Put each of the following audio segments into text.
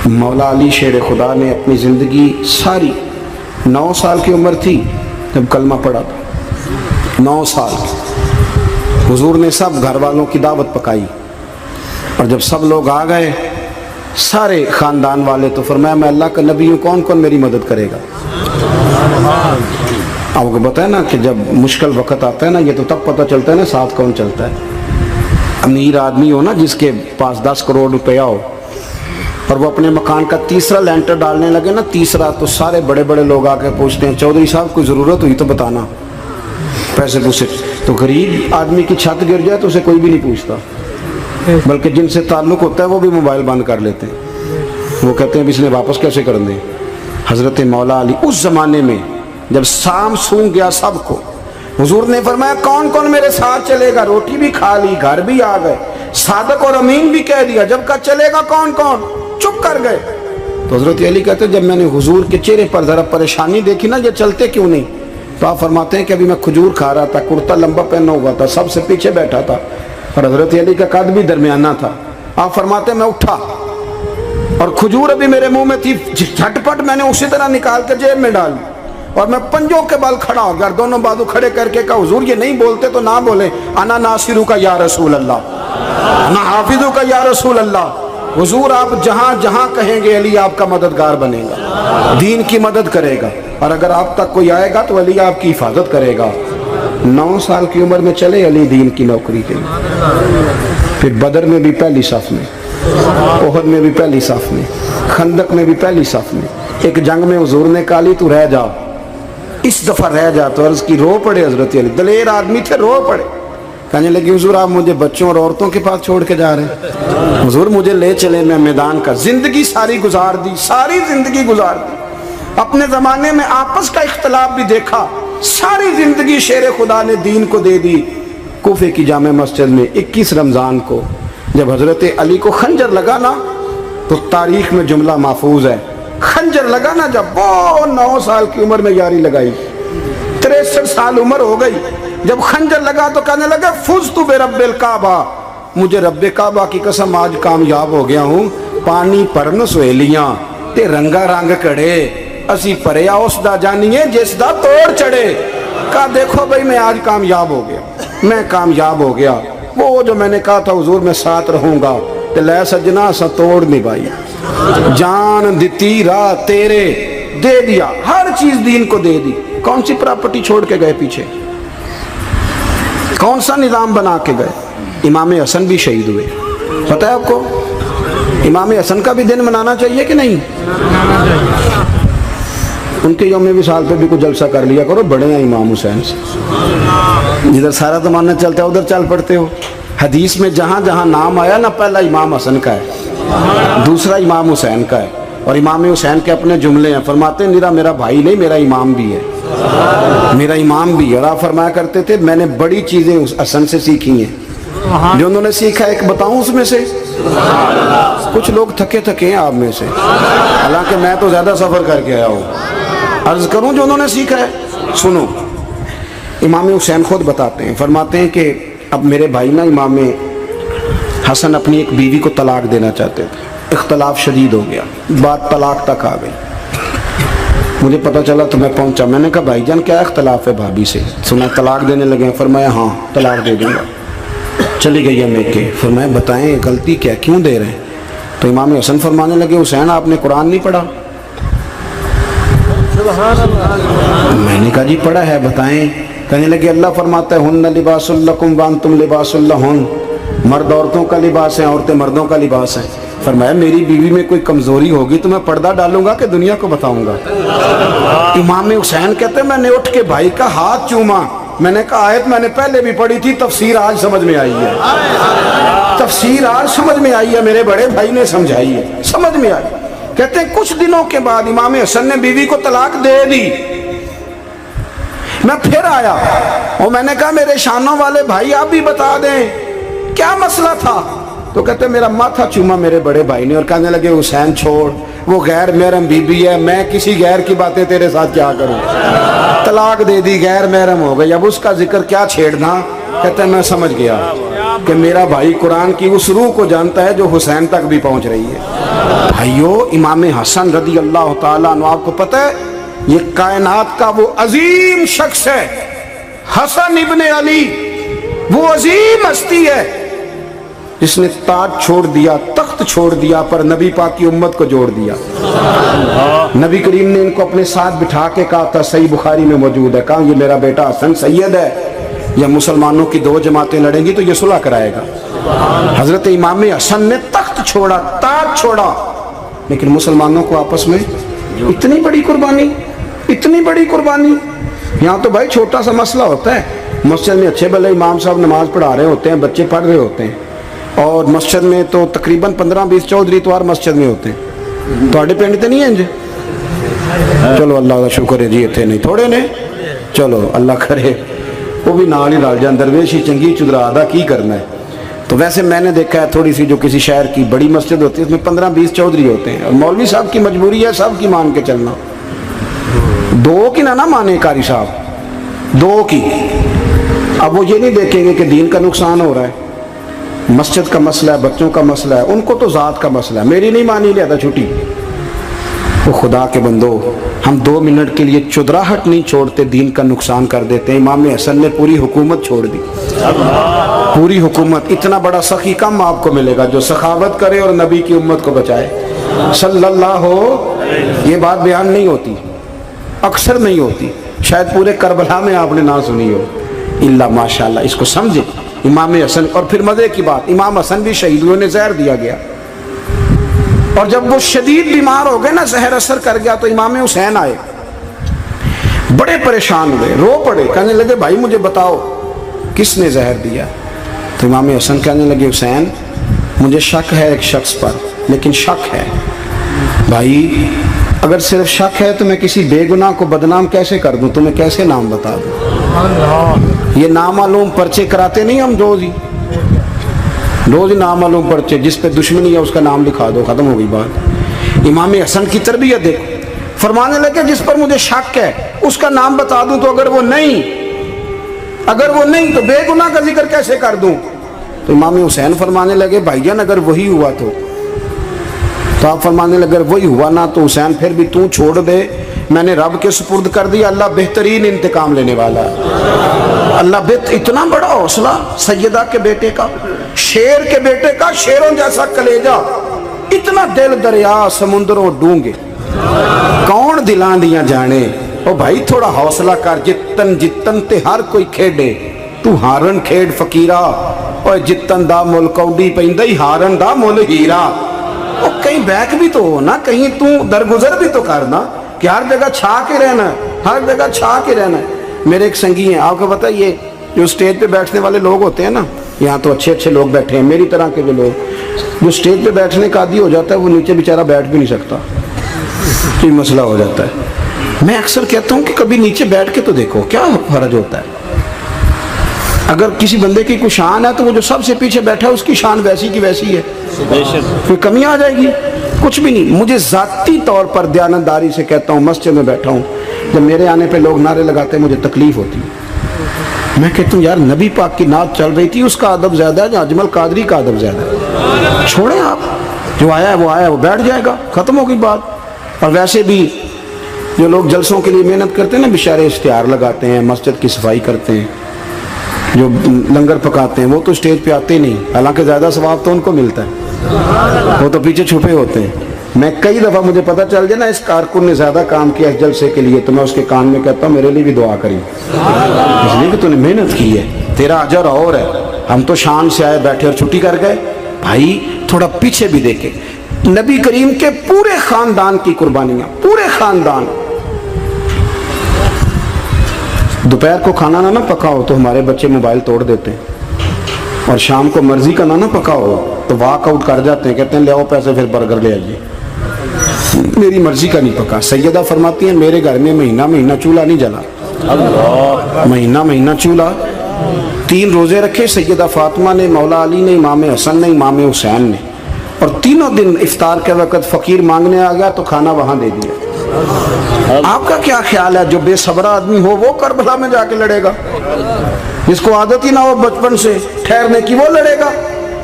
مولا علی شیر خدا نے اپنی زندگی ساری 9 سال کی عمر تھی جب کلمہ پڑھا تھا، 9 سال حضور نے سب گھر والوں کی دعوت پکائی، اور جب سب لوگ آ گئے سارے خاندان والے، تو فرمایا میں اللہ کا نبی ہوں، کون کون میری مدد کرے گا؟ آپ کو پتہ ہے نا کہ جب مشکل وقت آتا ہے نا، یہ تو تب پتہ چلتا ہے نا ساتھ کون چلتا ہے۔ امیر آدمی ہو نا جس کے پاس 10 کروڑ روپیہ ہو اور وہ اپنے مکان کا تیسرا لینٹر ڈالنے لگے نا، تیسرا، تو سارے بڑے بڑے لوگ آ کے پوچھتے ہیں چودھری صاحب کوئی ضرورت ہوئی تو بتانا، پیسے پوچھے۔ تو غریب آدمی کی چھت گر جائے تو اسے کوئی بھی نہیں پوچھتا، بلکہ جن سے تعلق ہوتا ہے وہ بھی موبائل بند کر لیتے ہیں، وہ کہتے ہیں اب اس نے واپس کیسے کر دیں۔ حضرت مولا علی اس زمانے میں جب سام سونگ گیا سب کو، حضور نے فرمایا کون کون میرے ساتھ چلے گا؟ روٹی بھی کھا لی، گھر بھی آ گئے، صادق اور امین بھی کہہ دیا، جب کہا چلے گا کون کون؟ چپ کر گئے۔ تو حضرت علی کہتے ہیں جب میں نے حضور کے چہرے پر ذرا پریشانی دیکھی نا، یہ چلتے کیوں نہیں؟ تو آپ فرماتے ہیں کہ ابھی میں کھجور کھا رہا تھا، کرتا لمبا پہنا ہوا تھا، سب سے پیچھے بیٹھا تھا، اور حضرت علی کا قد بھی درمیانہ تھا۔ آپ فرماتے ہیں میں اٹھا اور کھجور ابھی میرے منہ میں تھی، جھٹپٹ میں نے اسی طرح نکال کے جیب میں ڈال، اور میں پنجوں کے بل کھڑا ہو گیا، دونوں بازو کھڑے کر کے کہا حضور یہ نہیں بولتے تو نہ بولیں، انا ناصرو کا یا رسول اللہ، انا حافظو کا یا رسول اللہ۔ حضور آپ جہاں جہاں کہیں گے علی آپ کا مددگار بنے گا، دین کی مدد کرے گا، اور اگر آپ تک کوئی آئے گا تو علی آپ کی حفاظت کرے گا۔ 9 سال کی عمر میں چلے علی دین کی نوکری کے لیے، پھر بدر میں بھی پہلی صف میں، احد میں بھی پہلی صف میں، خندق میں بھی پہلی صف میں۔ ایک جنگ میں حضور نے کہا علی تو رہ جا، اس دفعہ رہ جا، تو عرض کی رو پڑے حضرت علی، دلیر آدمی تھے، رو پڑے، کہنے لگے حضور آپ مجھے بچوں اور عورتوں کے پاس چھوڑ کے جا رہے ہیں؟ حضور مجھے لے چلے، میں میدان کا زندگی ساری گزار دی، ساری زندگی گزار دی، اپنے زمانے میں آپس کا اختلاف بھی دیکھا، ساری زندگی شیر خدا نے دین کو دے دی۔ کوفے کی جامع مسجد میں 21 رمضان کو جب حضرت علی کو خنجر لگا نا، تو تاریخ میں جملہ محفوظ ہے، خنجر لگا نا جب، وہ 9 سال کی عمر میں یاری لگائی، 63 سال عمر ہو گئی، جب خنجر لگا تو کہنے لگا فزت برب الکعبہ، مجھے رب کعبہ کی قسم آج کامیاب ہو گیا ہوں، پانی پرن سہیلیاں تے رنگا رنگ کڑے، اسی پریا اس دا جانیے جس دا توڑ چڑھے۔ کہا دیکھو بھائی میں آج کامیاب ہو گیا، میں کامیاب ہو گیا، وہ جو میں نے کہا تھا حضور میں ساتھ رہوں گا، تے لے سجنا سا توڑ نبھائی، جان دیتی راہ تیرے، دے دیا ہر چیز دین کو دے دی۔ کون سی پراپرٹی چھوڑ کے گئے پیچھے؟ کون سا نظام بنا کے گئے؟ امام حسن بھی شہید ہوئے، پتہ ہے آپ کو؟ امام حسن کا بھی دن منانا چاہیے کہ نہیں؟ ان کے یوم وصال پہ بھی کچھ جلسہ کر لیا کرو، بڑے ہیں امام حسین سے، جدھر سارا زمانہ چلتا ہے ادھر چل پڑتے ہو۔ حدیث میں جہاں جہاں نام آیا نا، پہلا امام حسن کا ہے، دوسرا امام حسین کا ہے، اور امام حسین کے اپنے جملے ہیں، فرماتے ہیں میرا بھائی نہیں، میرا امام بھی ہے، میرا امام بھی ہے۔ اور آپ فرمایا کرتے تھے میں نے بڑی چیزیں اس حسن سے سیکھی ہیں، جو انہوں نے سیکھا ایک بتاؤں اس میں سے؟ کچھ لوگ تھکے ہیں آپ میں سے، حالانکہ میں تو زیادہ سفر کر کے آیا ہوں، عرض کروں جو انہوں نے سیکھا ہے؟ سنو، امام حسین خود بتاتے ہیں، فرماتے ہیں کہ اب میرے بھائی نا امام حسن اپنی ایک بیوی کو طلاق دینا چاہتے تھے، اختلاف شدید ہو گیا، بات طلاق تک آ گئی، مجھے پتہ چلا تو میں پہنچا، میں نے کہا بھائی جان کیا اختلاف ہے بھابھی سے؟ سنا طلاق دینے لگے ہیں، فرمایا ہاں طلاق دے دوں گا۔ چلی گئی ہے میکے، فرمایا بتائیں غلطی کیا، کیوں دے رہے ہیں؟ تو امام حسن فرمانے لگے حسین آپ نے قرآن نہیں پڑھا؟ میں نے کہا جی پڑھا ہے، بتائیں۔ کہنے لگے اللہ فرماتا ہے ہن لباس لکم وانتم لباس لہن، مرد عورتوں کا لباس ہے، عورتیں مردوں کا لباس ہیں۔ فرمایا میری بیوی میں کوئی کمزوری ہوگی تو میں پردہ ڈالوں گا کہ دنیا کو بتاؤں گا؟ امام حسین کہتے ہیں میں نے اٹھ کے بھائی کا ہاتھ چوما، میں نے کہا آیت میں نے پہلے بھی پڑھی تھی، تفسیر آج سمجھ میں آئی ہے، تفسیر آج سمجھ میں آئی ہے، میرے بڑے بھائی نے سمجھائی ہے، سمجھ میں آئی۔ کہتے ہیں کچھ دنوں کے بعد امام حسن نے بیوی کو طلاق دے دی، میں پھر آیا اور میں نے کہا میرے شانوں والے بھائی آپ بھی بتا دیں کیا مسئلہ تھا؟ تو کہتے ہیں میرا ماتھا چوما میرے بڑے بھائی نے، اور کہنے لگے حسین چھوڑ، وہ غیر محرم بیوی ہے، میں کسی غیر کی باتیں تیرے ساتھ کیا کروں، طلاق دے دی، غیر محرم ہو گئی، اب اس کا ذکر کیا چھیڑنا؟ کہتے ہیں میں سمجھ گیا، کہ میرا بھائی قرآن کی اس روح کو جانتا ہے جو حسین تک بھی پہنچ رہی ہے۔ بھائیو، امام حسن رضی اللہ تعالیٰ عنہ، آپ کو پتہ ہے یہ کائنات کا وہ عظیم شخص ہے، حسن ابن علی، وہ عظیم ہستی ہے جس نے تاج چھوڑ دیا، تخت چھوڑ دیا، پر نبی پاک کی امت کو جوڑ دیا۔ نبی کریم نے ان کو اپنے ساتھ بٹھا کے کہا تھا، صحیح بخاری میں موجود ہے، کہا یہ میرا بیٹا حسن سید ہے، یا مسلمانوں کی دو جماعتیں لڑیں گی تو یہ صلح کرائے گا۔ حضرت امام حسن نے تخت چھوڑا، تاج چھوڑا، لیکن مسلمانوں کو آپس میں اتنی بڑی قربانی، اتنی بڑی قربانی۔ یہاں تو بھائی چھوٹا سا مسئلہ ہوتا ہے، مسجد میں اچھے بھلے امام صاحب نماز پڑھا رہے ہوتے ہیں، بچے پڑھ رہے ہوتے ہیں، اور مسجد میں تو تقریباً 15-20 چودھری اتوار مسجد میں ہوتے ہیں۔ تھوڑے پنڈ تے نہیں ہیں جی؟ چلو اللہ کا شکر ہے جی، اتنے نہیں تھوڑے نے، چلو اللہ کرے وہ بھی نال ہی رل جان، درویش ہی چنگی چدرا دا کی کرنا ہے۔ تو ویسے میں نے دیکھا ہے تھوڑی سی جو کسی شہر کی بڑی مسجد ہوتی ہے اس میں 15-20 چودھری ہوتے ہیں، اور مولوی صاحب کی مجبوری ہے سب کی مان کے چلنا، دو کی نہ مانے قاری صاحب، دو کی۔ اب وہ یہ نہیں دیکھیں گے کہ دین کا نقصان ہو رہا ہے، مسجد کا مسئلہ ہے، بچوں کا مسئلہ ہے، ان کو تو ذات کا مسئلہ ہے، میری نہیں مانی لیا تھا چھٹی۔ وہ خدا کے بندو، ہم 2 منٹ کے لیے چدراہٹ نہیں چھوڑتے، دین کا نقصان کر دیتے ہیں۔ امام حسن نے پوری حکومت چھوڑ دی، پوری حکومت۔ اتنا بڑا سخی کم آپ کو ملے گا جو سخاوت کرے اور نبی کی امت کو بچائے صلی اللہ ہو۔ یہ بات بیان نہیں ہوتی، اکثر نہیں ہوتی، شاید پورے کربلا میں آپ نے نہ سنی ہو، اللہ ماشاءاللہ۔ اس کو سمجھے امام حسن۔ اور پھر مزے کی بات، امام حسن بھی شہید ہوئے، انہیں زہر دیا گیا، اور جب وہ شدید بیمار ہو گئے نا، زہر اثر کر گیا، تو امام حسین آئے، بڑے پریشان ہوئے، رو پڑے، کہنے لگے بھائی مجھے بتاؤ کس نے زہر دیا؟ تو امام حسن کہنے لگے حسین مجھے شک ہے ایک شخص پر، لیکن شک ہے بھائی، اگر صرف شک ہے تو میں کسی بے گناہ کو بدنام کیسے کر دوں، تمہیں کیسے نام بتا دوں؟ یہ نامعلوم پرچے کراتے نہیں ہم روز نامعلوم پرچے، جس پہ دشمنی ہے اس کا نام لکھا دو، ختم ہو گئی بات۔ امام حسن کی تربیت دیکھو، فرمانے لگے جس پر مجھے شک ہے اس کا نام بتا دوں، تو اگر وہ نہیں تو بے گناہ کا ذکر کیسے کر دوں؟ تو امام حسین فرمانے لگے بھائی جان اگر وہی ہوا تو آپ فرمانے لگے اگر وہی ہوا نا تو حسین پھر بھی تو چھوڑ دے، میں نے رب کے سپرد کر دیا، اللہ بہترین انتقام لینے والا ہے۔ اللہ اتنا بڑا حوصلہ سیدہ کے بیٹے کا، شیر کے بیٹے کا، شیروں جیسا کلیجہ، اتنا دل دریا سمندروں ڈونگے، کون دلاں دیاں جانے۔ او بھائی تھوڑا حوصلہ کر، جتن تے ہر کوئی کھیڈے، تو ہارن کھیڈ فقیرہ، اور جتن دا مل کوڈی پیندی ہارن دا مل ہیرا۔ او کہیں بیک بھی تو ہو نا، کہیں تو درگزر بھی تو کرنا، کہ ہر جگہ چھا کے رہنا ہے، ہر جگہ چھا کے رہنا ہے۔ میرے ایک سنگی ہیں، آپ کو پتہ ہے یہ جو سٹیج پہ بیٹھنے والے لوگ ہوتے ہیں نا، یہاں تو اچھے لوگ بیٹھے ہیں، میری طرح کے جو لوگ، جو سٹیج پہ بیٹھنے کا عادی ہو جاتا ہے وہ نیچے بیچارہ بیٹھ بھی نہیں سکتا، یہ مسئلہ ہو جاتا ہے۔ میں اکثر کہتا ہوں کہ کبھی نیچے بیٹھ کے تو دیکھو کیا فرق ہوتا ہے۔ اگر کسی بندے کی کوئی شان ہے تو وہ جو سب سے پیچھے بیٹھا ہے اس کی شان ویسی کی ویسی ہے، کوئی کمی آ جائے گی؟ کچھ بھی نہیں۔ مجھے ذاتی طور پر دیانتداری سے کہتا ہوں، مسجد میں بیٹھا ہوں، جب میرے آنے پہ لوگ نعرے لگاتے ہیں مجھے تکلیف ہوتی ہے۔ میں کہتا ہوں یار نبی پاک کی نعت چل رہی تھی، اس کا ادب زیادہ ہے یا اجمل قادری کا ادب زیادہ ہے؟ چھوڑیں آپ، جو آیا ہے وہ بیٹھ جائے گا، ختم ہو گئی بات۔ اور ویسے بھی جو لوگ جلسوں کے لیے محنت کرتے ہیں نا، بیچارے اشتہار لگاتے ہیں، مسجد کی صفائی کرتے ہیں، جو لنگر پکاتے ہیں، وہ تو اسٹیج پہ آتے ہی نہیں، حالانکہ زیادہ ثواب تو ان کو ملتا ہے، وہ تو پیچھے چھپے ہوتے ہیں۔ میں کئی دفعہ مجھے پتہ چل جائے نا اس کارکن نے زیادہ کام کیا اس جلسے کے لیے، تو میں اس کے کان میں کہتا ہوں میرے لیے بھی دعا کری، اس لیے کہ تو نے محنت کی ہے، تیرا اجر اور ہے۔ ہم تو شان سے آئے بیٹھے اور چھٹی کر گئے۔ بھائی تھوڑا پیچھے بھی دیکھے، نبی کریم کے پورے خاندان کی قربانیاں، پورے خاندان۔ دوپہر کو کھانا نہ پکا ہو تو ہمارے بچے موبائل توڑ دیتے ہیں، اور شام کو مرضی کا نہ پکا ہو تو واک آؤٹ کر جاتے ہیں، کہتے ہیں لے آؤ پیسے پھر برگر لے آئیے، میری مرضی کا نہیں پکا۔ سیدہ فرماتی ہیں میرے گھر میں مہینہ چولہا نہیں جلا، مہینہ چولہا۔ 3 روزے رکھے سیدہ فاطمہ نے، مولا علی نے، امام حسن نے، امام حسین نے، اور تینوں دن افطار کے وقت فقیر مانگنے آ گیا تو کھانا وہاں دے دیا۔ آپ کا کیا خیال ہے جو بے صبرا آدمی ہو وہ کربلا میں جا کے لڑے گا؟ جس کو عادت ہی نہ ہو بچپن سے ٹھہرنے کی وہ لڑے گا،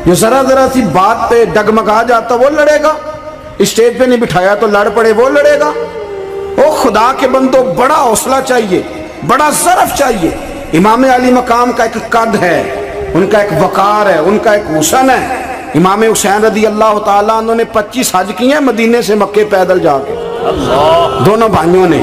جو ذرا ذرا سی بات پہ ڈگمگا جاتا وہ لڑے گا، اسٹیج پہ نہیں بٹھایا تو لڑ پڑے وہ لڑے گا۔ او خدا کے بندو، بڑا حوصلہ چاہیے، بڑا ظرف چاہیے۔ امام علی مقام کا ایک قد ہے، ان کا ایک وقار ہے، ان کا ایک حسن ہے۔ امام حسین رضی اللہ تعالیٰ عنہ نے 25 حج کیے ہیں مدینے سے مکے پیدل جا کے، دونوں بھائیوں نے۔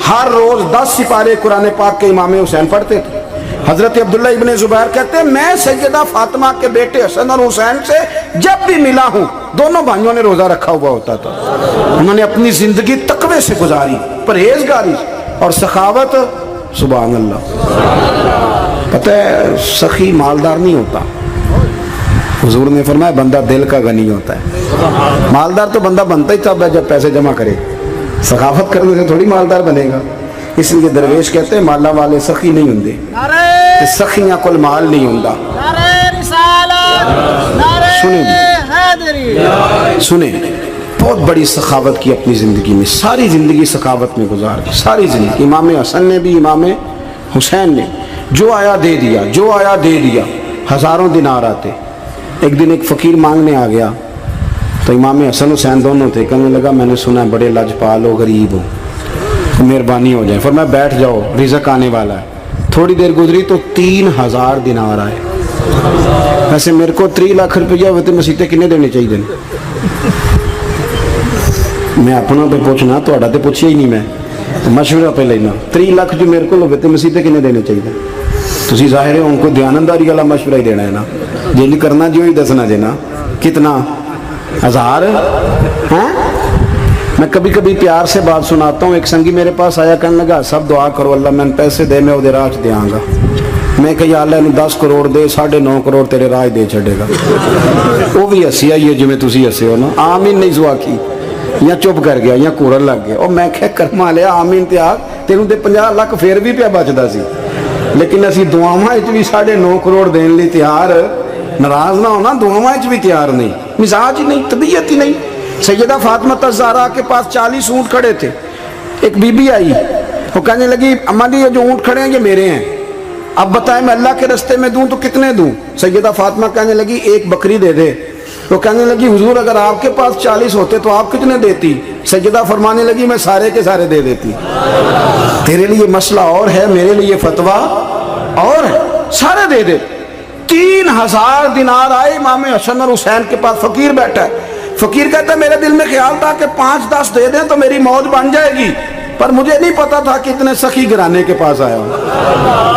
ہر روز 10 سپارے قرآن پاک کے امام حسین پڑھتے تھے۔ حضرت عبداللہ ابن زبیر کہتے ہیں میں سیدہ فاطمہ کے بیٹے حسن اور حسین سے جب بھی ملا ہوں دونوں بھائیوں نے روزہ رکھا ہوا ہوتا تھا۔ انہوں نے اپنی زندگی تقوی سے گزاری، پرہیزگاری اور سخاوت۔ سبحان اللہ۔ پتہ ہے سخی مالدار نہیں ہوتا، حضور نے فرمایا بندہ دل کا غنی ہوتا ہے۔ مالدار تو بندہ بنتا ہی تب ہے جب پیسے جمع کرے، سخاوت کرنے سے تھوڑی مالدار بنے گا۔ اس لیے درویش کہتے ہیں مالا والے سخی نہیں ہوندے، سخیاں کل مال نہیں ہوندا۔ سنیں بہت بڑی سخاوت کی اپنی زندگی میں، ساری زندگی سخاوت میں گزار دی، ساری زندگی۔ امام حسن نے بھی، امام حسین نے جو آیا دے دیا، جو آیا دے دیا۔ ہزاروں دینار آتے۔ ایک دن ایک فقیر مانگنے آ گیا تو امام حسن حسین دونوں تھے، کہنے لگا میں نے سنا ہے بڑے لاجپال ہو، غریب ہو، مہربانی ہو جائے۔ فرمایا بیٹھ جاؤ رزق آنے والا ہے۔ تھوڑی دیر گزری تو 3000 دینار آئے۔ ویسے میرے کو 3 لاکھ روپیہ ہوئے تو مسیطے کنے دینے چاہیے؟ میں اپنا تو پوچھنا، تھوڑا تو پوچھیا ہی نہیں، میں مشورہ پہ لینا۔ 3 لاکھ جو میرے کو ہوئے تو مسیطے کنے دینے چاہیے؟ تسی ظاہر ہے ان کو دیانتداری والا مشورہ ہی دینا ہے نا، جی نہیں کرنا جو ہی دسنا جی نا۔ کتنا 1000؟ ہاں میں کبھی کبھی پیار سے بات سناتا ہوں۔ ایک سنگی میرے پاس آیا، کہنے لگا سب دعا کرو اللہ میں پیسے دے میں وہ راج دیا گا۔ میں کہ یا اللہ انہوں 10 کروڑ دے، 9.5 کروڑ تیرے راج دے چھڑے گا۔ وہ بھی ہسی آئی ہے جی تسی ہسے ہو نا، آمین نہیں سوا کی، یا چپ کر گیا یا کورن لگ گیا۔ اور میں کہ کرما لیا آمین تے آگ تینوں تے 50 لاکھ پھر بھی پیا بچدا سی، لیکن اسی دعاواں وچ بھی 9.5 کروڑ دین لی تیار، ناراض نہ ہونا، دعاواں وچ بھی تیار نہیں، مزاج ہی نہیں، طبیعت ہی نہیں۔ سیدہ فاطمہ الزہرا کے پاس 40 اونٹ کھڑے تھے۔ ایک بی بی آئی، وہ کہنے لگی اماں جی یہ جو اونٹ کھڑے ہیں یہ میرے ہیں، اب بتائیں میں اللہ کے رستے میں دوں تو کتنے دوں؟ سیدہ فاطمہ کہنے لگی 1 بکری دے دے۔ وہ کہنے لگی حضور اگر آپ کے پاس 40 ہوتے تو آپ کتنے دیتی؟ سیدہ فرمانے لگی میں سارے کے سارے دے دیتی۔ تیرے لیے مسئلہ اور ہے، میرے لیے فتویٰ اور ہے، سارے دے دے۔ 3000 دینار آئے امام حسن اور حسین کے پاس، فقیر بیٹھا ہے۔ فقیر کہتا ہے میرے دل میں خیال تھا کہ 5-10 دے دیں تو میری موت بن جائے گی، پر مجھے نہیں پتا تھا کہ اتنے سخی گھرانے کے پاس آیا ہوں۔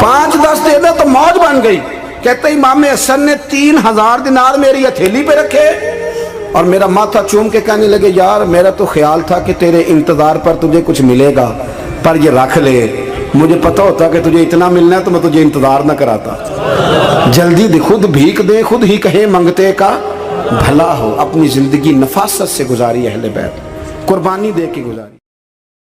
5-10 دے دیں تو موت بن گئی۔ کہتے امام حسن نے 3000 دینار میری ہتھیلی پہ رکھے اور میرا ماتھا چوم کے کہنے لگے یار میرا تو خیال تھا کہ تیرے انتظار پر تجھے کچھ ملے گا، پر یہ رکھ لے، مجھے پتا ہوتا کہ تجھے اتنا ملنا ہے تو میں تجھے انتظار نہ کراتا۔ جلدی دے، خود بھیک دے، خود ہی کہے منگتے کا بھلا ہو۔ اپنی زندگی نفاست سے گزاری اہل بیت، قربانی دے کے گزاری۔